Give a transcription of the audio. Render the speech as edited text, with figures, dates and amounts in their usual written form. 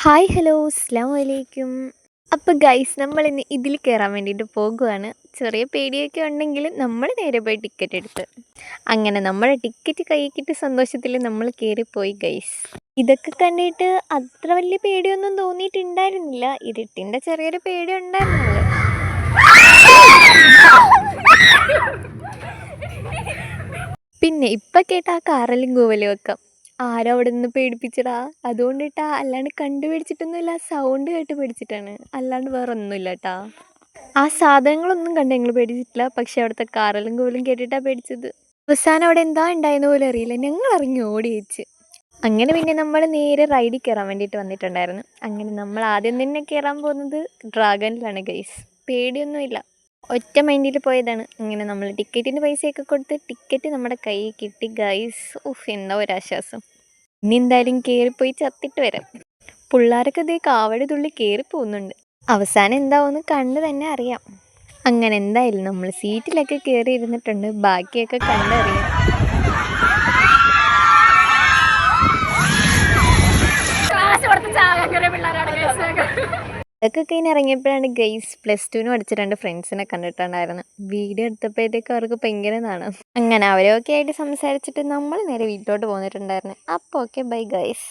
Hi hello അസ്സലാമു അലൈക്കും. അപ്പോൾ ഗൈസ് നമ്മളിന്ന് ഇതിൽ കയറാൻ വേണ്ടിയിട്ട് പോകുകയാണ്. ചെറിയ പേടിയൊക്കെ ഉണ്ടെങ്കിലും നമ്മൾ നേരെ പോയി ടിക്കറ്റ് എടുത്ത് അങ്ങനെ നമ്മുടെ ടിക്കറ്റ് കയ്യിൽ കിട്ടിയ സന്തോഷത്തിൽ നമ്മൾ കയറിപ്പോയി ഗൈസ്. ഇതൊക്കെ കണ്ടിട്ട് അത്ര വലിയ പേടിയൊന്നും തോന്നിയിട്ടുണ്ടായിരുന്നില്ല. ഇരുട്ടിൻ്റെ ചെറിയൊരു പേടി ഉണ്ടായിരുന്നുള്ളൂ. പിന്നെ ഇപ്പം കേട്ട ആ കാറലും കൂവലും ഒക്കെ ആരോ അവിടെ നിന്ന് പേടിപ്പിച്ചടാ. അതുകൊണ്ടിട്ടാ, അല്ലാണ്ട് കണ്ടുപിടിച്ചിട്ടൊന്നുമില്ല. സൗണ്ട് കേട്ട് പേടിച്ചിട്ടാണ്, അല്ലാണ്ട് വേറെ ഒന്നുമില്ല കേട്ടാ. ആ സാധനങ്ങളൊന്നും കണ്ട് ഞങ്ങൾ പേടിച്ചിട്ടില്ല. പക്ഷെ അവിടുത്തെ കാറലും കൂവലും കേട്ടിട്ടാ പേടിച്ചത്. അവസാനം അവിടെ എന്താ ഉണ്ടായെന്ന് പോലും അറിയില്ല. ഞങ്ങൾ ഇറങ്ങി ഓടി വെച്ച്. അങ്ങനെ പിന്നെ നമ്മൾ നേരെ റൈഡിൽ കയറാൻ വേണ്ടിയിട്ട് വന്നിട്ടുണ്ടായിരുന്നു. അങ്ങനെ നമ്മൾ ആദ്യം തന്നെ കയറാൻ പോകുന്നത് ഡ്രാഗണിലാണ് ഗൈസ്. പേടിയൊന്നുമില്ല, ഒറ്റ മൈൻഡിൽ പോയതാണ്. അങ്ങനെ നമ്മൾ ടിക്കറ്റിന് പൈസയൊക്കെ കൊടുത്ത് ടിക്കറ്റ് നമ്മുടെ കയ്യിൽ കിട്ടി ഗൈസ്. ഉഫ്, എന്താ ഒരാശ്വാസം. ഇനി എന്തായാലും കയറിപ്പോയി ചത്തിട്ട് വരാം. പിള്ളേരൊക്കെ ഇതേ കാവടി തുള്ളി കയറി പോകുന്നുണ്ട്. അവസാനം എന്താവുമെന്ന് കണ്ട് തന്നെ അറിയാം. അങ്ങനെ എന്തായാലും നമ്മൾ സീറ്റിലൊക്കെ കയറി ഇരുന്നിട്ടുണ്ട്. ബാക്കിയൊക്കെ കണ്ടറിയാം. അതൊക്കെ കഴിഞ്ഞ് ഇറങ്ങിയപ്പോഴാണ് ഗൈസ് +2 പഠിച്ച 2 ഫ്രണ്ട്സിനെ കണ്ടിട്ടുണ്ടായിരുന്നു. വീഡിയോ എടുത്തപ്പോഴത്തേക്ക് അവർക്ക് ഭയങ്കര നാണം. അങ്ങനെ അവരൊക്കെ ആയിട്ട് സംസാരിച്ചിട്ട് നമ്മൾ നേരെ വീട്ടിലോട്ട് പോന്നിട്ടുണ്ടായിരുന്നു. അപ്പോൾ ഓക്കെ, ബൈ ഗൈസ്.